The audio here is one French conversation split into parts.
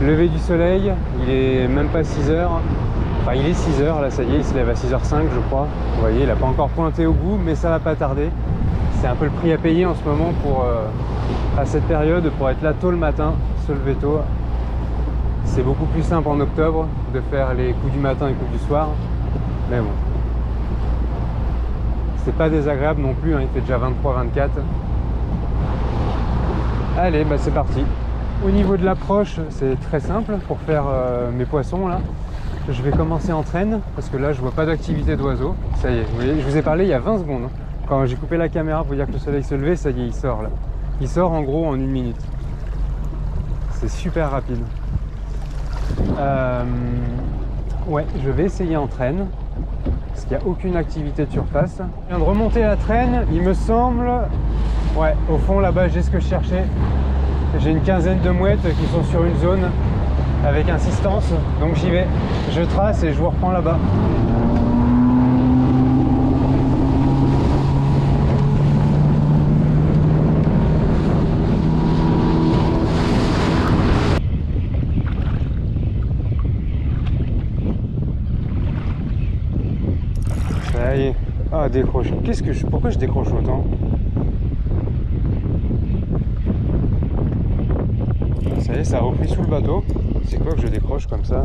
Lever du soleil, il est même pas 6 heures. Enfin, il est 6 heures, là ça y est, il se lève à 6h05 je crois. Vous voyez, il n'a pas encore pointé au bout, mais ça va pas tarder. C'est un peu le prix à payer en ce moment pour, à cette période, pour être là tôt le matin, se lever tôt. C'est beaucoup plus simple en octobre de faire les coups du matin et les coups du soir. Mais bon. C'est pas désagréable non plus, hein, il fait déjà 23-24. Allez, bah c'est parti. Au niveau de l'approche, c'est très simple pour faire mes poissons là. Je vais commencer en traîne parce que là je vois pas d'activité d'oiseau. Ça y est, vous voyez, je vous ai parlé il y a 20 secondes. Quand j'ai coupé la caméra pour dire que le soleil se levait, ça y est, il sort là. Il sort en gros en 1 minute. C'est super rapide. Ouais, je vais essayer en traîne parce qu'il n'y a aucune activité de surface. Je viens de remonter la traîne, il me semble. Ouais, au fond là-bas j'ai ce que je cherchais. J'ai une quinzaine de mouettes qui sont sur une zone avec insistance, donc j'y vais. Je trace et je vous reprends là-bas. Ça y est. Ah, décroche. Pourquoi je décroche autant? Ça y est, ça a repris sous le bateau. C'est quoi que je décroche comme ça?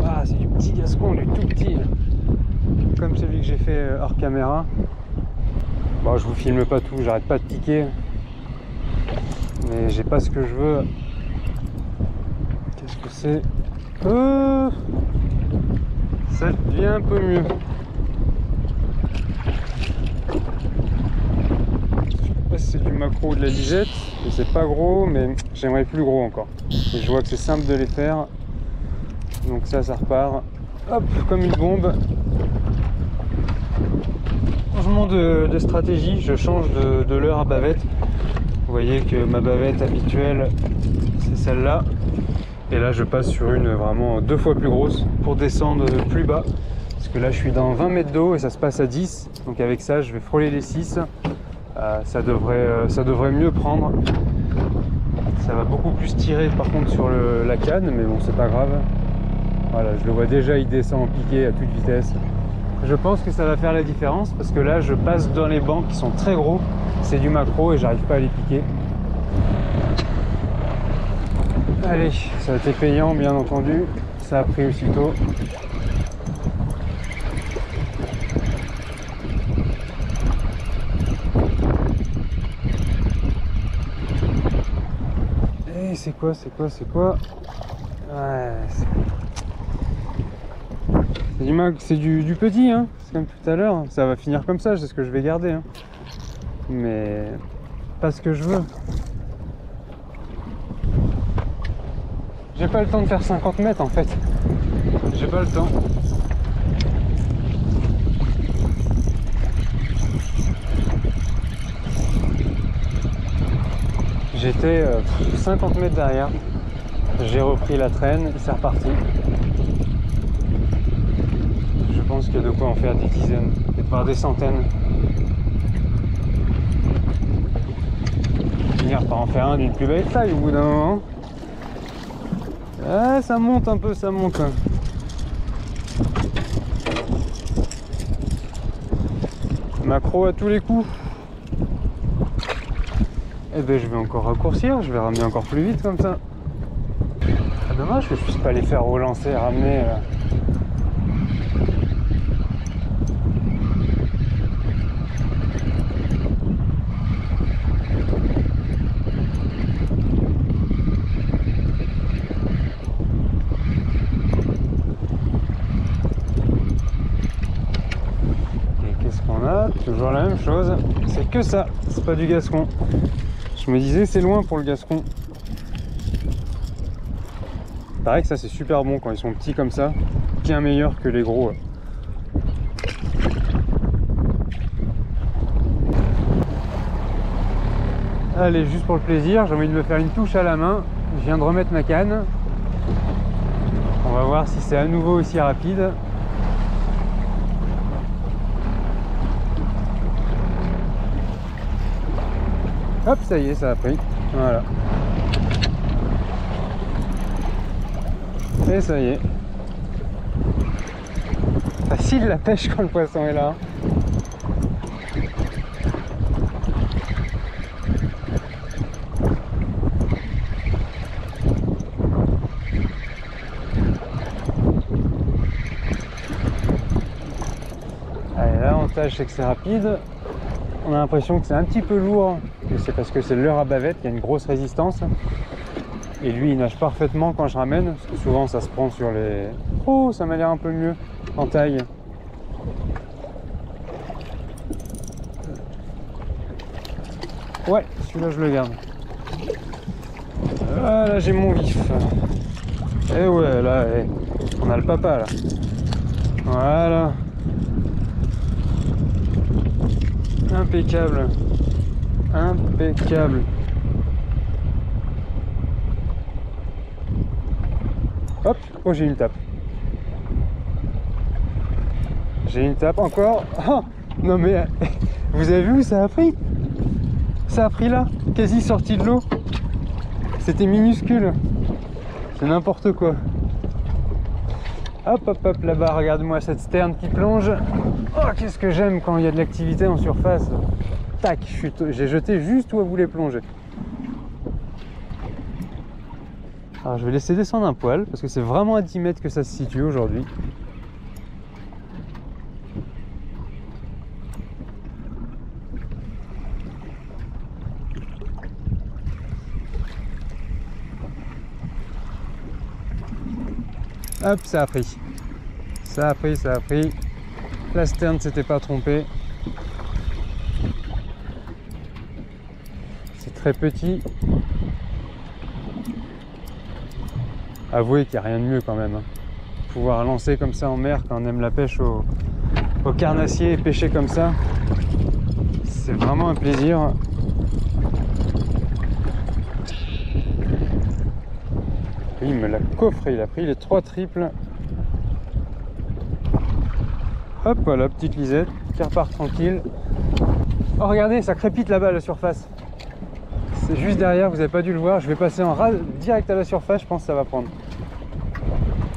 Ah, c'est du petit gascon, du tout petit. Comme celui que j'ai fait hors caméra. Bon, je vous filme pas tout, j'arrête pas de piquer. Mais j'ai pas ce que je veux. Qu'est-ce que c'est? Ça devient un peu mieux. C'est du maquereau ou de la lisette, et c'est pas gros, mais j'aimerais plus gros encore. Et je vois que c'est simple de les faire, donc ça repart, hop, comme une bombe. Changement de stratégie, je change de leurre à bavette. Vous voyez que ma bavette habituelle, c'est celle-là, et là je passe sur une vraiment 2 fois plus grosse pour descendre plus bas, parce que là je suis dans 20 mètres d'eau et ça se passe à 10, donc avec ça je vais frôler les 6. Ça devrait mieux prendre. Ça va beaucoup plus tirer par contre sur la canne, mais bon, c'est pas grave. Voilà, je le vois déjà, il descend en piqué à toute vitesse. Je pense que ça va faire la différence parce que là, je passe dans les bancs qui sont très gros. C'est du maquereau et j'arrive pas à les piquer. Allez, ça a été payant, bien entendu. Ça a pris aussitôt. C'est quoi? Ouais, c'est du petit, hein. C'est comme tout à l'heure. Ça va finir comme ça, c'est ce que je vais garder. Hein. Mais pas ce que je veux. J'ai pas le temps de faire 50 mètres en fait. J'ai pas le temps. J'étais 50 mètres derrière, j'ai repris la traîne et c'est reparti. Je pense qu'il y a de quoi en faire des dizaines, et voire des centaines. Finir par en faire un d'une plus belle taille au bout d'un moment. Ah, ça monte un peu, ça monte. Maquereau à tous les coups. Eh ben je vais encore raccourcir, je vais ramener encore plus vite comme ça. Ah, dommage que je puisse pas les faire relancer et ramener. Et qu'est-ce qu'on a? Toujours la même chose, c'est que ça, c'est pas du gascon. Je me disais c'est loin pour le gascon. Pareil que ça c'est super bon quand ils sont petits comme ça, bien meilleur que les gros. Allez, juste pour le plaisir, j'ai envie de me faire une touche à la main. Je viens de remettre ma canne. On va voir si c'est à nouveau aussi rapide. Hop, ça y est, ça a pris. Voilà. Et ça y est. Facile la pêche quand le poisson est là. Allez, l'avantage c'est que c'est rapide. On a l'impression que c'est un petit peu lourd, mais c'est parce que c'est le leurre à bavette qui a une grosse résistance. Et lui il nage parfaitement quand je ramène, parce que souvent ça se prend sur les... Oh, ça m'a l'air un peu mieux en taille. Ouais, celui-là je le garde. Ah, là j'ai mon vif. Et ouais, là on a le papa là. Voilà. Impeccable. Impeccable. Hop, oh j'ai une tape. J'ai une tape encore. Oh, non mais vous avez vu où ça a pris? Ça a pris là, quasi sorti de l'eau. C'était minuscule. C'est n'importe quoi. Hop hop hop là-bas, regarde-moi cette sterne qui plonge. Oh qu'est-ce que j'aime quand il y a de l'activité en surface. Tac, j'ai jeté juste où elle voulait plonger. Alors je vais laisser descendre un poil parce que c'est vraiment à 10 mètres que ça se situe aujourd'hui. Hop, ça a pris. Ça a pris, ça a pris. La sterne s'était pas trompée. C'est très petit. Avouez qu'il n'y a rien de mieux quand même. Pouvoir lancer comme ça en mer quand on aime la pêche au carnassier et pêcher comme ça, c'est vraiment un plaisir. Il me l'a coffré, il a pris les 3 triples. Hop, voilà, petite lisette qui repart tranquille. Oh regardez, ça crépite là-bas à la surface. C'est juste derrière, vous n'avez pas dû le voir. Je vais passer en rade direct à la surface, je pense que ça va prendre.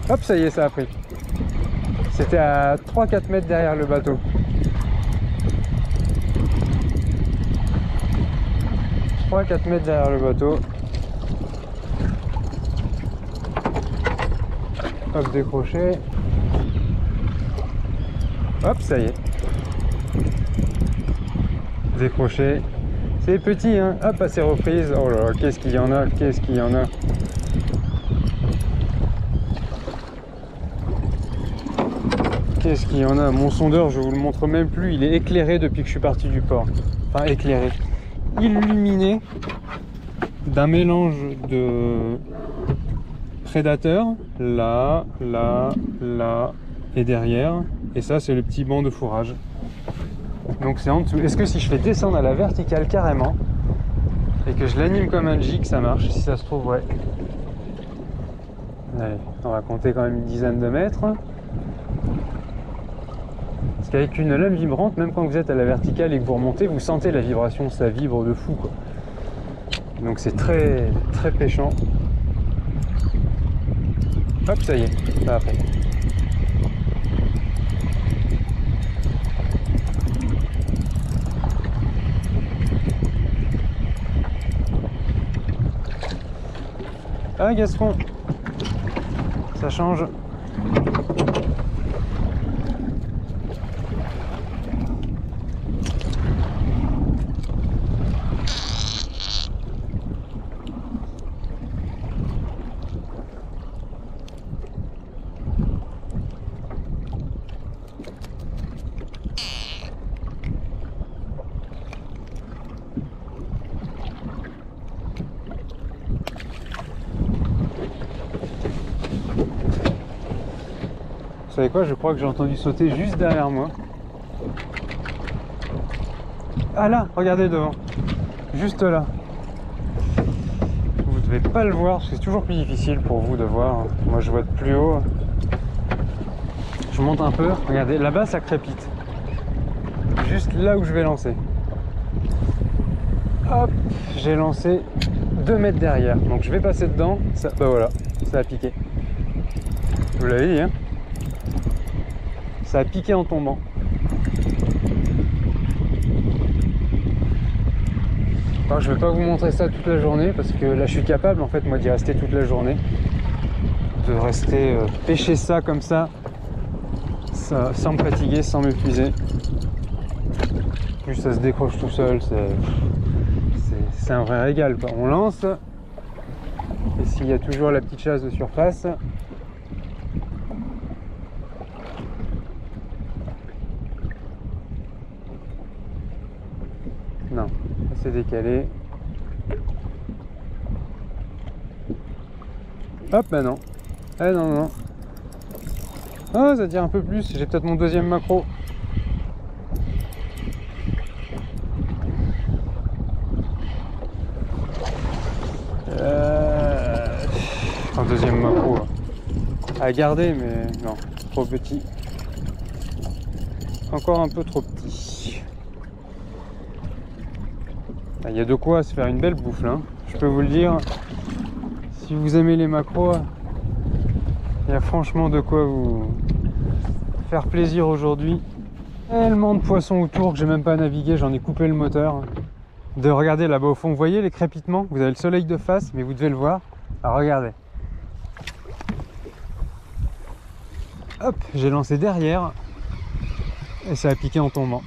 Hop, ça y est, ça a pris. C'était à 3-4 mètres derrière le bateau. « 3-4 mètres derrière le bateau. » Hop, décroché. Hop, ça y est. Décroché. C'est petit, hein. Hop, à ses reprises. Oh là là, qu'est-ce qu'il y en a, qu'est-ce qu'il y en a. Qu'est-ce qu'il y en a. Mon sondeur, je vous le montre même plus. Il est éclairé depuis que je suis parti du port. Enfin, éclairé. Illuminé d'un mélange de prédateurs. Là, là, là et derrière. Et ça, c'est le petit banc de fourrage. Donc c'est en dessous. Est-ce que si je fais descendre à la verticale carrément et que je l'anime comme un jig, ça marche? Si ça se trouve, ouais. Allez, on va compter quand même une dizaine de mètres. Parce qu'avec une lame vibrante, même quand vous êtes à la verticale et que vous remontez, vous sentez la vibration, ça vibre de fou, quoi. Donc c'est très très pêchant. Hop, ça y est, ça a pris. Ah Gascon, ça change. Vous savez quoi, je crois que j'ai entendu sauter juste derrière moi. Ah là, regardez devant. Juste là. Vous devez pas le voir, parce que c'est toujours plus difficile pour vous de voir. Moi je vois de plus haut. Je monte un peu. Regardez, là-bas ça crépite. Juste là où je vais lancer. Hop, j'ai lancé 2 mètres derrière. Donc je vais passer dedans. Ça, bah voilà, ça a piqué. Je vous l'avais dit, hein. Ça a piqué en tombant. Alors, je ne vais pas vous montrer ça toute la journée parce que là je suis capable en fait moi d'y rester toute la journée. De rester pêcher ça comme ça, sans me fatiguer, sans m'épuiser. Plus ça se décroche tout seul, c'est un vrai régal, quoi. On lance et s'il y a toujours la petite chasse de surface, non, c'est décalé. Hop, bah non. Eh non, non. Oh, ça tire un peu plus. J'ai peut-être mon deuxième macro. Un deuxième macro à garder, mais non, trop petit. Encore un peu trop petit. Il y a de quoi se faire une belle bouffe là. Je peux vous le dire. Si vous aimez les macros, il y a franchement de quoi vous faire plaisir aujourd'hui. Tellement de poissons autour que j'ai même pas navigué, j'en ai coupé le moteur. De regarder là-bas au fond, vous voyez les crépitements? Vous avez le soleil de face, mais vous devez le voir. Alors regardez. Hop, j'ai lancé derrière et ça a piqué en tombant.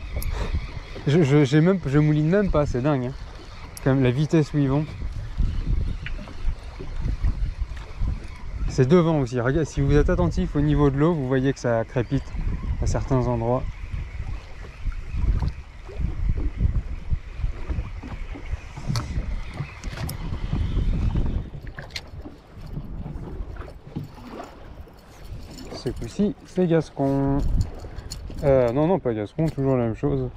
Je mouline même pas, c'est dingue. Hein. Comme la vitesse où ils vont. C'est devant aussi. Regarde, si vous êtes attentif au niveau de l'eau, vous voyez que ça crépite à certains endroits. Ce coup-ci, c'est Gascon. Non, non, pas Gascon, toujours la même chose.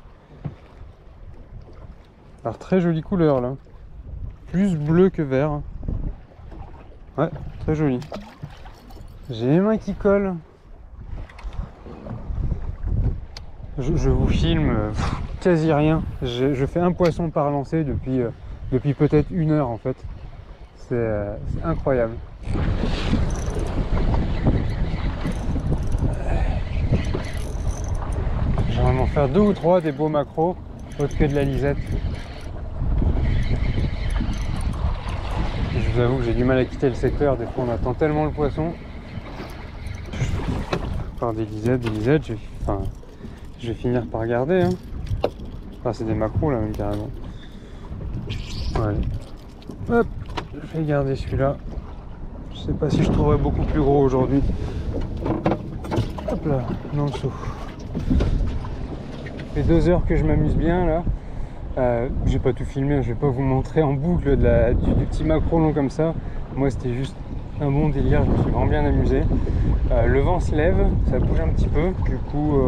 Alors, très jolie couleur là. Plus bleu que vert. Ouais, très joli. J'ai les mains qui collent. Je vous filme quasi rien. Je fais un poisson par lancée depuis peut-être 1 heure en fait. C'est incroyable. J'aimerais m'en faire 2 ou 3 des beaux macros, autre que de la lisette. Et je vous avoue que j'ai du mal à quitter le secteur, des fois on attend tellement le poisson. Par des lisettes, je vais finir par garder. Hein. Enfin, c'est des macros là même carrément. Ouais. Hop, je vais garder celui-là. Je sais pas si je trouverai beaucoup plus gros aujourd'hui. Hop là, dans le seau. Ça fait 2 heures que je m'amuse bien là. J'ai pas tout filmé, je vais pas vous montrer en boucle du petit macro long comme ça. Moi c'était juste un bon délire, je me suis vraiment bien amusé. Le vent se lève, ça bouge un petit peu, du coup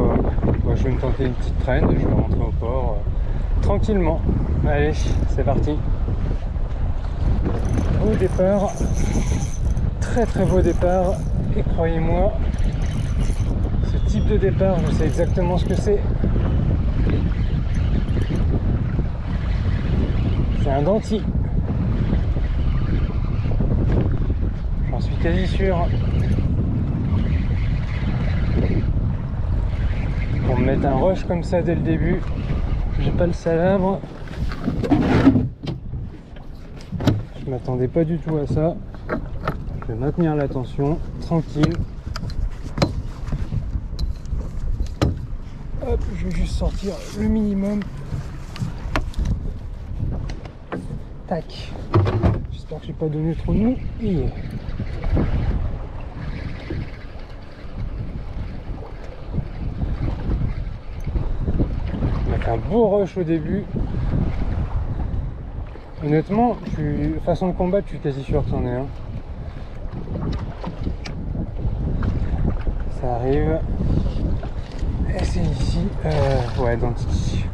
je vais me tenter une petite traîne et je vais rentrer au port tranquillement. Allez, c'est parti. Beau départ, très très beau départ, et croyez-moi, ce type de départ, je sais exactement ce que c'est. C'est un denti. J'en suis quasi sûr. Pour me mettre un rush comme ça dès le début, j'ai pas le salabre. Je m'attendais pas du tout à ça. Je vais maintenir la tension, tranquille. Hop, je vais juste sortir le minimum. Tac. J'espère que j'ai pas donné trop de mou. Yeah. On a fait un beau rush au début. Honnêtement, façon de combattre, je suis quasi sûr que c'en est un. Ça arrive. Et c'est ici. Ouais, dans ici.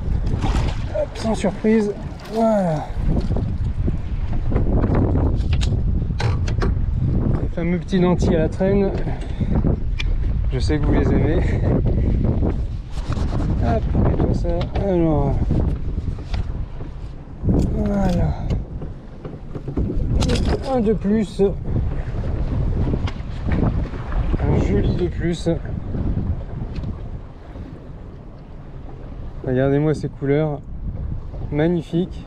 Hop, sans surprise. Voilà. Les fameux petits dentis à la traîne. Je sais que vous les aimez. Hop, nettoie ça. Alors. Voilà. Un de plus. Un joli de plus. Regardez-moi ces couleurs, magnifiques.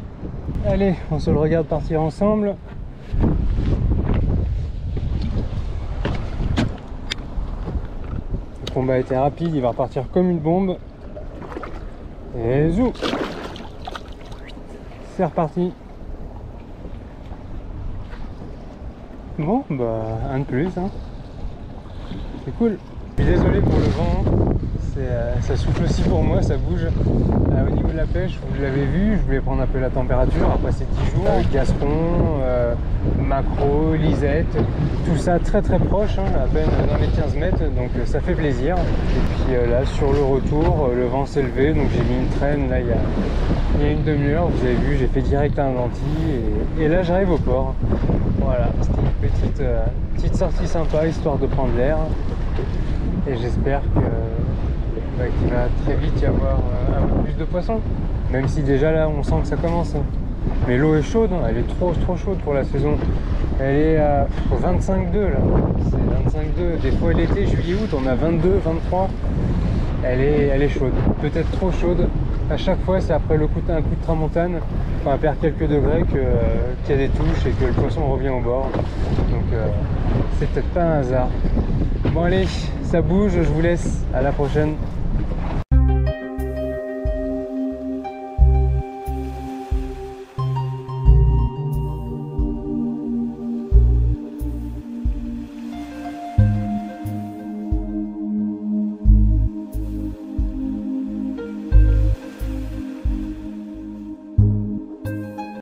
Allez, on se le regarde partir ensemble. Le combat a été rapide, il va repartir comme une bombe. Et zou! C'est reparti. Bon, bah, un de plus, hein. C'est cool. Je suis désolé pour le vent, ça souffle aussi pour moi, ça bouge. Au niveau de la pêche, vous l'avez vu, je voulais prendre un peu la température après ces 10 jours. Gascon, maquereau, lisette, tout ça très très proche, hein, à peine dans les 15 mètres, donc ça fait plaisir. Et puis là, sur le retour, le vent s'est levé, donc j'ai mis une traîne là il y a une demi-heure, vous avez vu, j'ai fait direct un lentille et là j'arrive au port. Voilà, c'était une petite sortie sympa, histoire de prendre l'air. Et j'espère qu'il va très vite y avoir un peu plus de poissons. Même si déjà là on sent que ça commence. Mais l'eau est chaude, hein, elle est trop chaude pour la saison. Elle est à 25,2 là. C'est 25,2. Des fois l'été, juillet, août, on a 22, 23. Elle est chaude. Peut-être trop chaude. À chaque fois, c'est après un coup de tramontane, quand on perd quelques degrés, qu'il y a des touches et que le poisson revient au bord. Donc c'est peut-être pas un hasard. Bon allez, ça bouge, je vous laisse. À la prochaine.